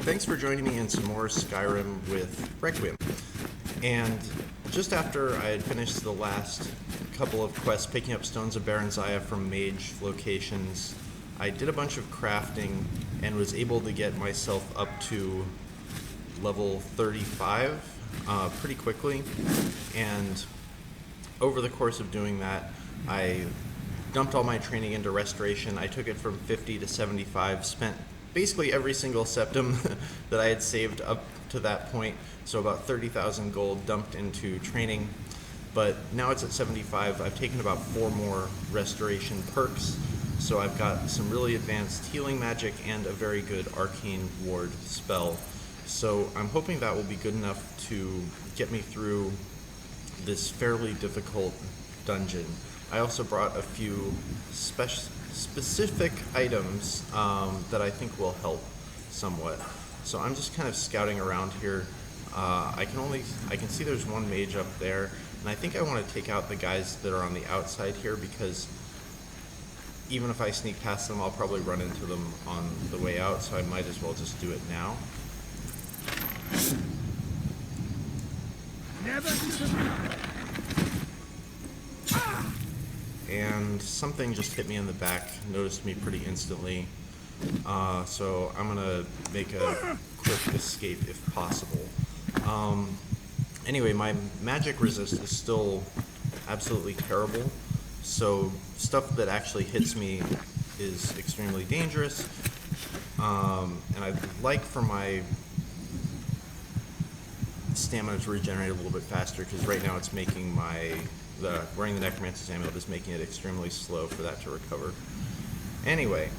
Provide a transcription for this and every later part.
thanks for joining me in some more Skyrim with Requiem. And just after I had finished the last couple of quests, picking up Stones of Berenziah from mage locations, I did a bunch of crafting and was able to get myself up to level 35 pretty quickly. And over the course of doing that, I dumped all my training into restoration. I took it from 50 to 75, spent basically every single septum that I had saved up to that point, so about 30,000 gold dumped into training. But now it's at 75. I've taken about 4 more restoration perks, so I've got some really advanced healing magic and a very good arcane ward spell. So I'm hoping that will be good enough to get me through this fairly difficult dungeon. I also brought a few specific items that I think will help somewhat. So I'm just kind of scouting around here. I can see there's one mage up there, and I think I want to take out the guys that are on the outside here, because even if I sneak past them, I'll probably run into them on the way out, so I might as well just do it now. And something just hit me in the back, noticed me pretty instantly. So I'm gonna make a quick escape if possible. Anyway, my magic resist is still absolutely terrible, so stuff that actually hits me is extremely dangerous. And I'd like for my stamina to regenerate a little bit faster, because right now it's making wearing the Necromancer's Amulet is making it extremely slow for that to recover. Anyway,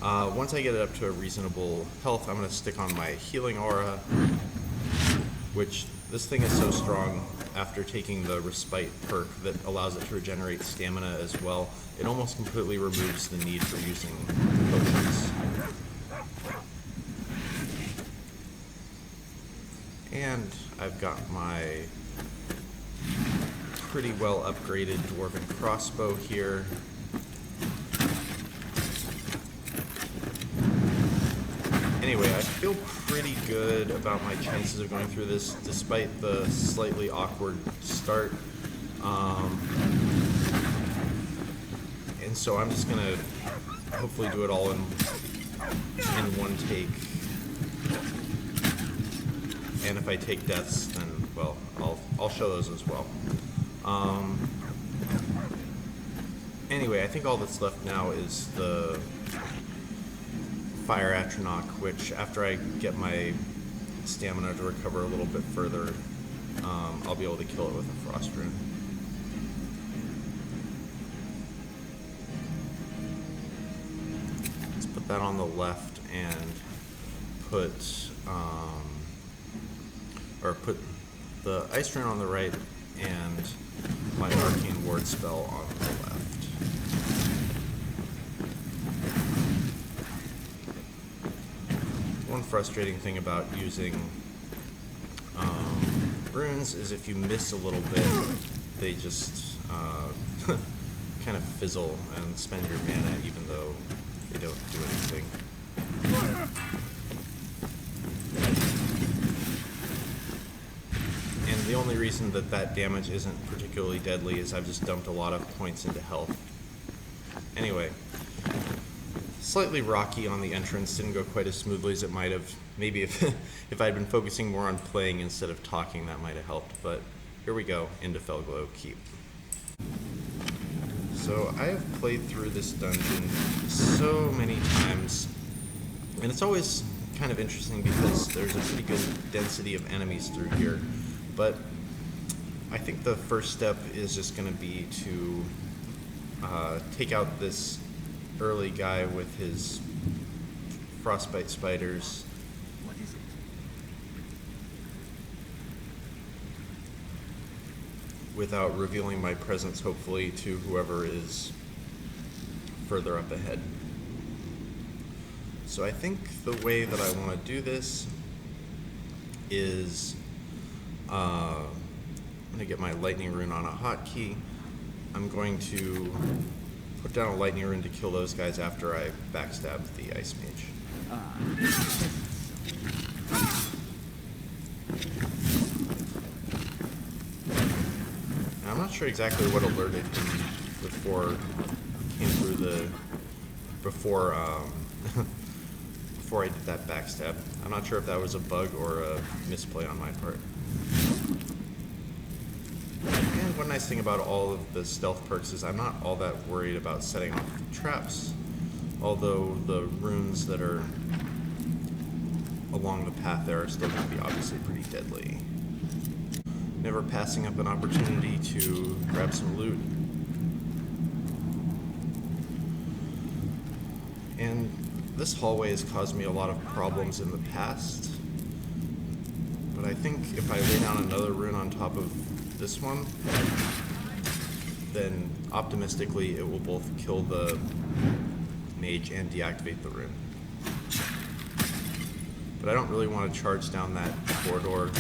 once I get it up to a reasonable health, I'm going to stick on my healing aura, which this thing is so strong after taking the respite perk that allows it to regenerate stamina as well. It almost completely removes the need for using potions. And I've got my pretty well upgraded dwarven crossbow here. Anyway, I feel pretty good about my chances of going through this, despite the slightly awkward start. And so I'm just gonna hopefully do it all in one take. And if I take deaths, then, well, I'll show those as well. Anyway, I think all that's left now is the Fire Atronach, which after I get my stamina to recover a little bit further, I'll be able to kill it with a Frost Rune. Let's put that on the left and put the Ice Rune on the right and my Arcane Ward spell on the left. One frustrating thing about using runes is if you miss a little bit, they just kind of fizzle and spend your mana even though they don't do anything. And the only reason that damage isn't particularly deadly is I've just dumped a lot of points into health. Anyway, slightly rocky on the entrance, didn't go quite as smoothly as it might have. Maybe if I'd been focusing more on playing instead of talking, that might have helped, but here we go, into Fellglow Keep. So I have played through this dungeon so many times, and it's always kind of interesting because there's a pretty good density of enemies through here. But I think the first step is just going to be to take out this early guy with his frostbite spiders. What is it? Without revealing my presence, hopefully, to whoever is further up ahead. So I think the way that I want to do this is I'm going to get my lightning rune on a hotkey. I'm going to put down a lightning rune to kill those guys after I backstab the Ice Mage. sure exactly what alerted him before came through the before before I did that backstab. I'm not sure if that was a bug or a misplay on my part. And one nice thing about all of the stealth perks is I'm not all that worried about setting off traps, although the runes that are along the path there are still going to be obviously pretty deadly. Never passing up an opportunity to grab some loot. And this hallway has caused me a lot of problems in the past, but I think if I lay down another rune on top of this one, then optimistically it will both kill the mage and deactivate the rune. But I don't really want to charge down that corridor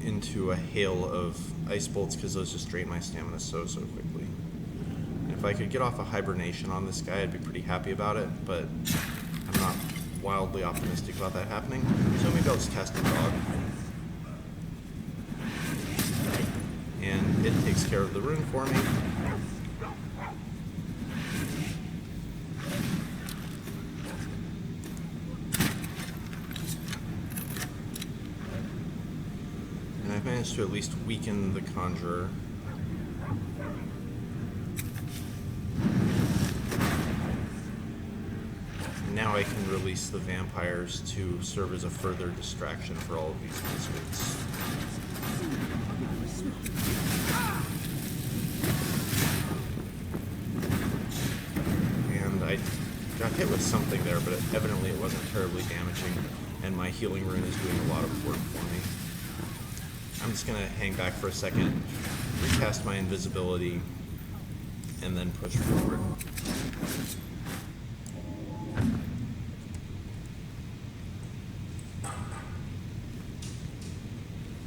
into a hail of ice bolts because those just drain my stamina so quickly. And if I could get off a hibernation on this guy, I'd be pretty happy about it, but I'm not wildly optimistic about that happening, so maybe I'll just cast a dog. And it takes care of the rune for me. And I've managed to at least weaken the conjurer. Now I can release the vampires to serve as a further distraction for all of these wizards. And I got hit with something there, but evidently it wasn't terribly damaging, and my healing rune is doing a lot of work for me. I'm just going to hang back for a second, recast my invisibility, and then push forward.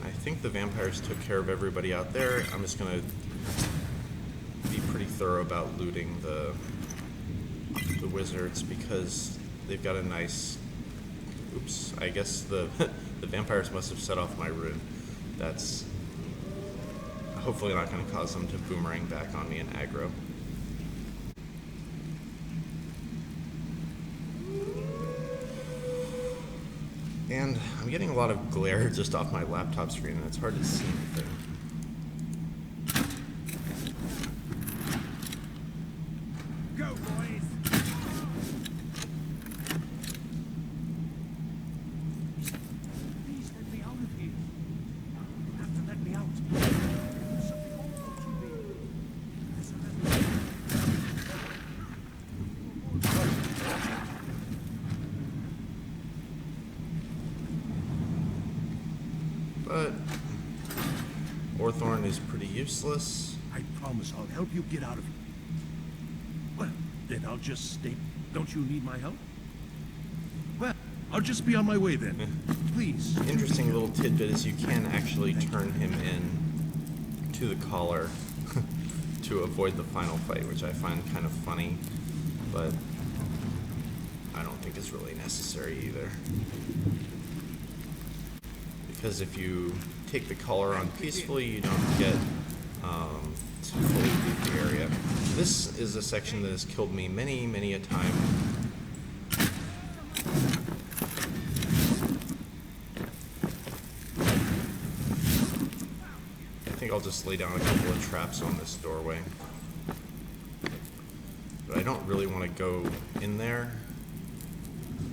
I think the vampires took care of everybody out there. I'm just going to be pretty thorough about looting the wizards because they've got a nice... Oops, I guess the vampires must have set off my rune. That's hopefully not going to cause them to boomerang back on me in aggro. And I'm getting a lot of glare just off my laptop screen, and it's hard to see anything. Go, boys! Please let me out of here. You have to let me out. There's something awful to me. There's But Orthorn is pretty useless. I promise I'll help you get out of here. Well, then I'll just stay. Don't you need my help? Well, I'll just be on my way then. Please. Interesting little tidbit is you can actually turn him in to the collar to avoid the final fight, which I find kind of funny, but I don't think is really necessary either. Because if you take the collar on peacefully, you don't get to fully leave the area. This is a section that has killed me many a time. I think I'll just lay down a couple of traps on this doorway. But I don't really want to go in there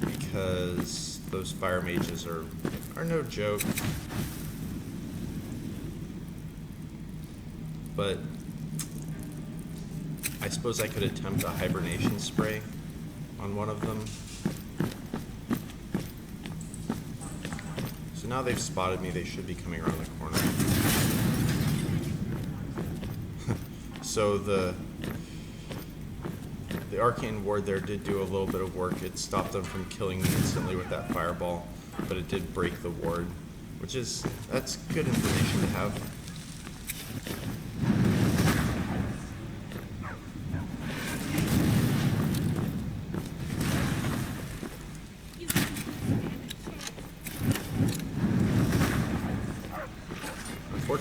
because those fire mages are no joke. But I suppose I could attempt a hibernation spray on one of them. So now they've spotted me, they should be coming around the corner. So the arcane ward there did do a little bit of work. It stopped them from killing me instantly with that fireball, but it did break the ward, that's good information to have.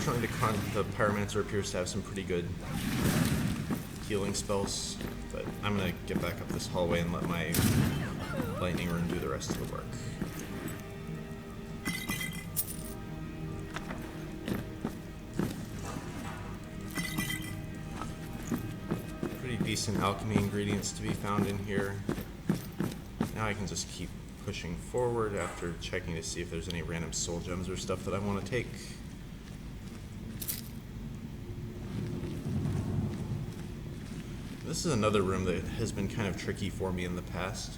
Unfortunately, the Pyromancer appears to have some pretty good healing spells, but I'm going to get back up this hallway and let my lightning rune do the rest of the work. Pretty decent alchemy ingredients to be found in here. Now I can just keep pushing forward after checking to see if there's any random soul gems or stuff that I want to take. This is another room that has been kind of tricky for me in the past,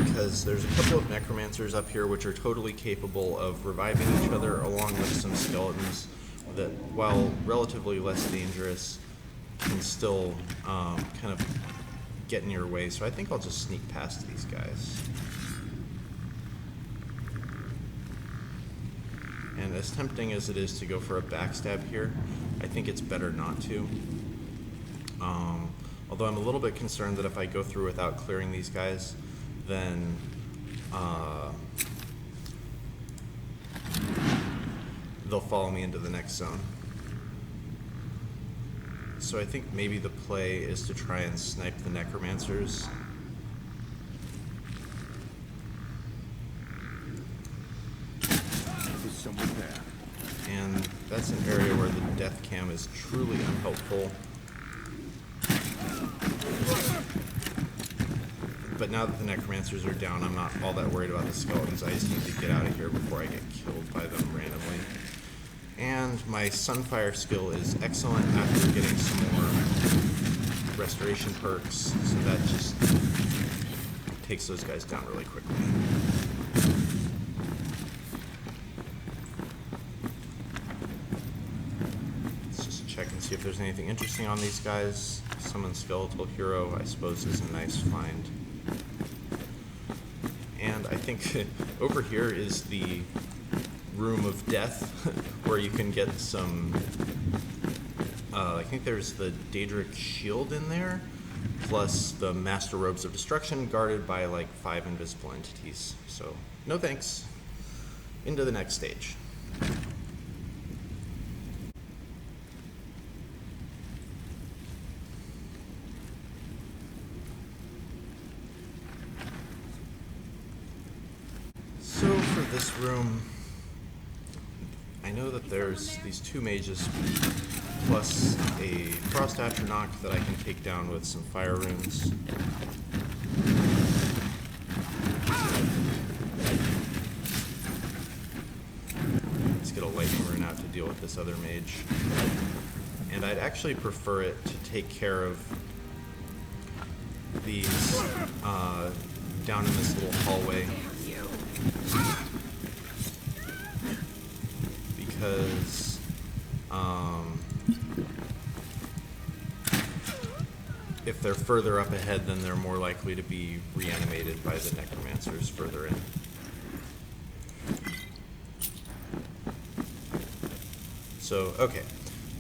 because there's a couple of necromancers up here which are totally capable of reviving each other, along with some skeletons that, while relatively less dangerous, can still kind of get in your way. So I think I'll just sneak past these guys. And as tempting as it is to go for a backstab here, I think it's better not to. Although I'm a little bit concerned that if I go through without clearing these guys, then they'll follow me into the next zone. So I think maybe the play is to try and snipe the necromancers. There's someone there. And that's an area where the death cam is truly unhelpful. But now that the necromancers are down, I'm not all that worried about the skeletons. I just need to get out of here before I get killed by them randomly. And my Sunfire skill is excellent after getting some more restoration perks, so that just takes those guys down really quickly. Let's just check and see if there's anything interesting on these guys. Summon Skeletal Hero, I suppose, is a nice find. And I think over here is the Room of Death, where you can get some, I think there's the Daedric Shield in there, plus the Master Robes of Destruction, guarded by like 5 invisible entities. So, no thanks. Into the next stage. So for this room, I know that there's these 2 mages plus a Frost Atronach that I can take down with some fire runes. Let's get a lightning rune out to deal with this other mage. And I'd actually prefer it to take care of these down in this little hallway. Because if they're further up ahead, then they're more likely to be reanimated by the necromancers further in. So, okay.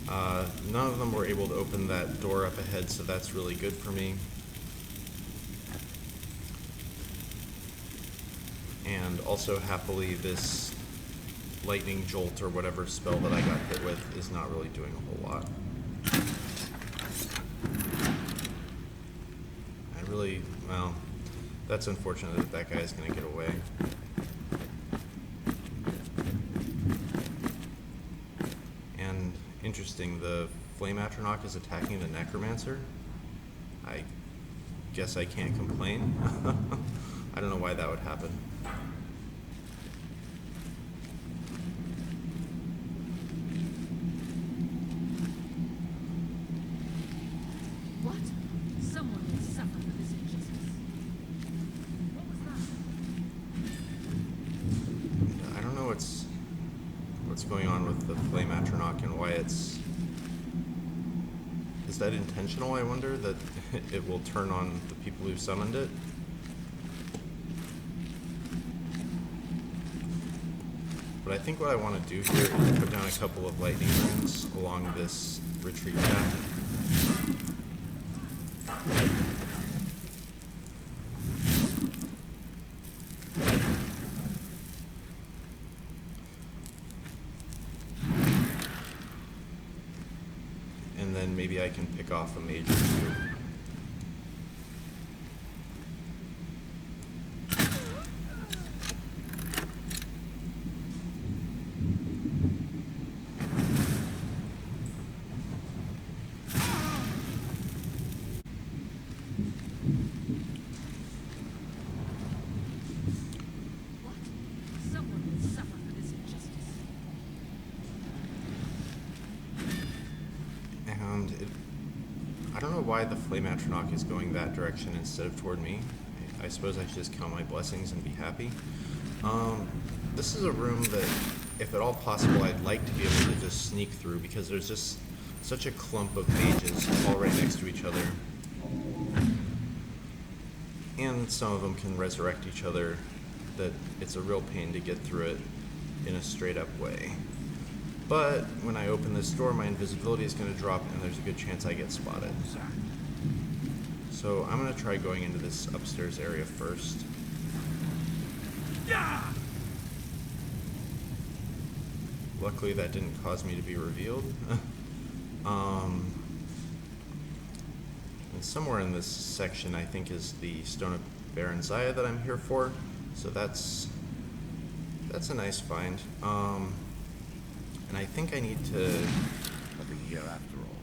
None of them were able to open that door up ahead, so that's really good for me. And also, happily, this lightning jolt or whatever spell that I got hit with is not really doing a whole lot. Well, that's unfortunate that that guy's going to get away. And interesting, the Flame Atronach is attacking the Necromancer. I guess I can't complain. I don't know why that would happen. Going on with the Flame Atronach and why it's... Is that intentional, I wonder, that it will turn on the people who summoned it? But I think what I want to do here is put down a couple of lightning runes along this retreat path. and maybe I can pick off a mage or two. I don't know why the Flame Atronach is going that direction instead of toward me. I suppose I should just count my blessings and be happy. This is a room that, if at all possible, I'd like to be able to just sneak through because there's just such a clump of mages all right next to each other. And some of them can resurrect each other, that it's a real pain to get through it in a straight up way. But when I open this door, my invisibility is going to drop, and there's a good chance I get spotted. So I'm going to try going into this upstairs area first. Luckily, that didn't cause me to be revealed. And somewhere in this section, I think, is the Stone of Berenziah that I'm here for. So that's a nice find. And I think I need to Here after all.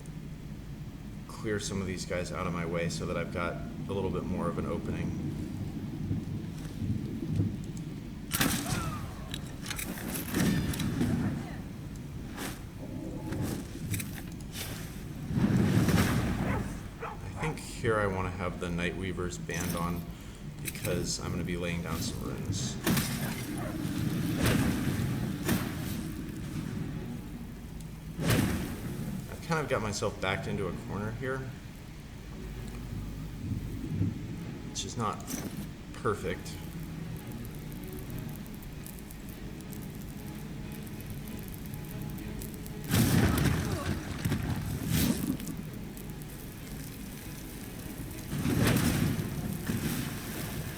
clear some of these guys out of my way so that I've got a little bit more of an opening. I think here I want to have the Nightweaver's band on because I'm going to be laying down some runes. Kind of got myself backed into a corner here, which is not perfect.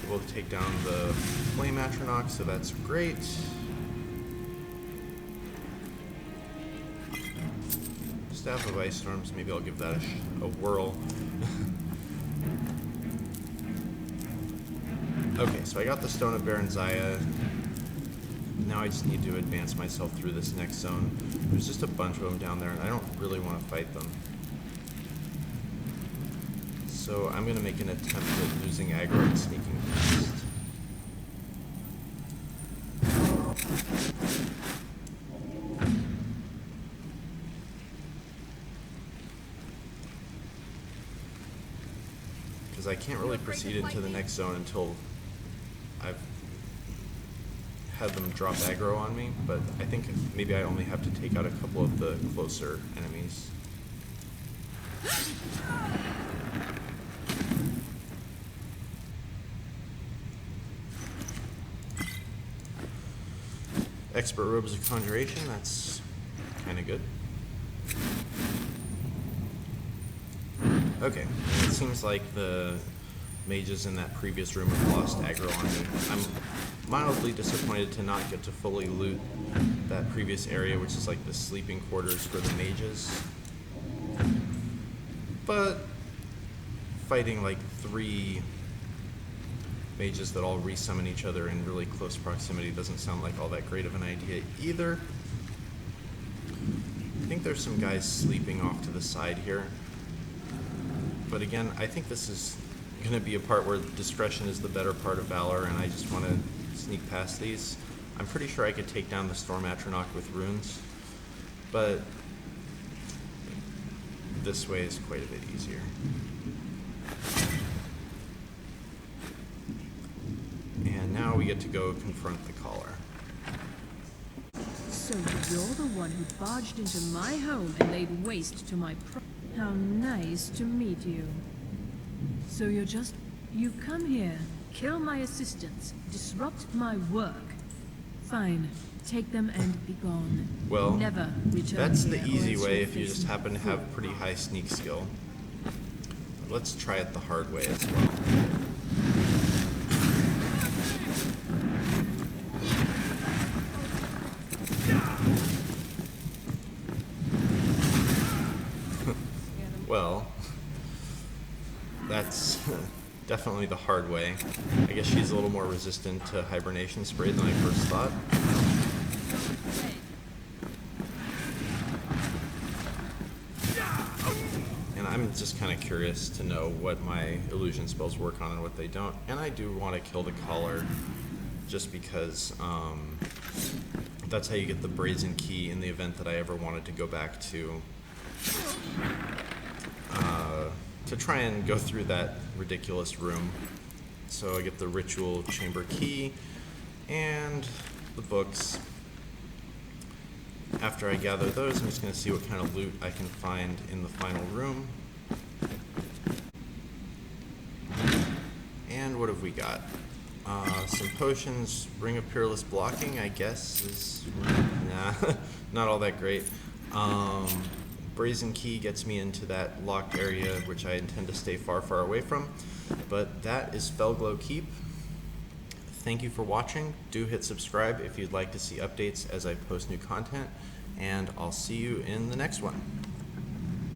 Able to take down the Flame Atronach, so that's great. Staff of Ice Storms, maybe I'll give that a whirl. Okay, so I got the Stone of Berenziah. Now I just need to advance myself through this next zone. There's just a bunch of them down there, and I don't really want to fight them. So I'm going to make an attempt at losing aggro and sneaking past. I can't really proceed into the next zone until I've had them drop aggro on me, but I think maybe I only have to take out a couple of the closer enemies. Expert Robes of Conjuration, that's kind of good. Okay, it seems like the mages in that previous room have lost aggro on me. I'm mildly disappointed to not get to fully loot that previous area, which is like the sleeping quarters for the mages. But fighting like 3 mages that all resummon each other in really close proximity doesn't sound like all that great of an idea either. I think there's some guys sleeping off to the side here. But again, I think this is going to be a part where discretion is the better part of valor, and I just want to sneak past these. I'm pretty sure I could take down the Storm Atronach with runes, but this way is quite a bit easier. And now we get to go confront the caller. So you're the one who barged into my home and laid waste to my How nice to meet you. So you come here, kill my assistants, disrupt my work. Fine, take them and be gone. Well, never return that's the here, or easy else way you'll if you face just happen to me. have pretty high sneak skill. Let's try it the hard way as well. definitely the hard way. I guess she's a little more resistant to hibernation spray than I first thought. And I'm just kind of curious to know what my illusion spells work on and what they don't. And I do want to kill the collar just because that's how you get the brazen key in the event that I ever wanted to go back to try and go through that ridiculous room. So I get the ritual chamber key and the books. After I gather those, I'm just going to see what kind of loot I can find in the final room. And what have we got? Some potions. Ring of Peerless Blocking, I guess, is not all that great. Brazen Key gets me into that locked area, which I intend to stay far, far away from. But that is Fellglow Keep. Thank you for watching. Do hit subscribe if you'd like to see updates as I post new content, and I'll see you in the next one.